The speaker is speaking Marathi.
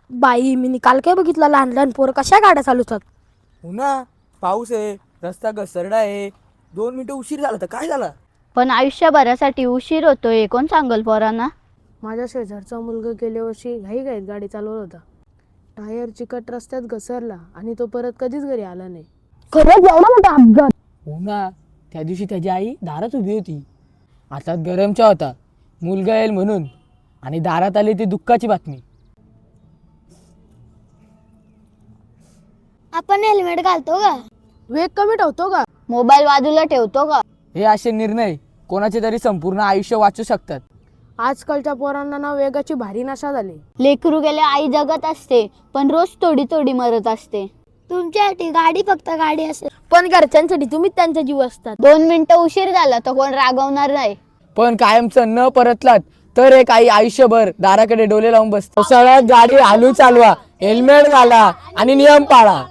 बाई मी काल काय बघितलं, लहान लहान पोरं कशा गाड्या चालवतात. हो ना, पाऊस आहे, रस्ता घसरडा आहे. 2 मिनिटं उशीर झाला तर काय झाला? पण आयुष्यभरासाठी उशीर होतोय, कोण सांगल पोरांना? माझ्या शेजारचा मुलगा गेल्या वर्षी घाईघाईत गाडी चालवत होता. टायर चिकट रस्त्यात घसरला आणि तो परत कधीच घरी आला नाही. खरंच एवढा मोठा अपघात? हो ना, त्या दिवशी त्याची आई दारात उभी होती. हातात गरमचा होता, मुलगा येईल म्हणून, आणि दारात आली ती दुःखाची बातमी. आपण हेल्मेट घालतो का? वेग कमी ठेवतो का? मोबाईल बाजूला ठेवतो का? हे असे निर्णय कोणाचे तरी संपूर्ण आयुष्य वाचू शकतात. आजकालच्या पोरांना ना वेगाची भारी नशा झाली. लेकरू गेले आई जगत असते, पण रोज थोडी थोडी मरत असते. तुमच्यासाठी गाडी फक्त गाडी असेल. पण घरच्यांसाठी तुम्ही त्यांचा जीव असतात. 2 मिनिटं उशीर झाला तर कोण रागवणार नाही. पण कायमचं न परतलात तर एक आई आयुष्यभर दाराकडे डोले लावून बसते. पावसाळ्यात गाडी हलू चालवा, हेल्मेट घाला आणि नियम पाळा.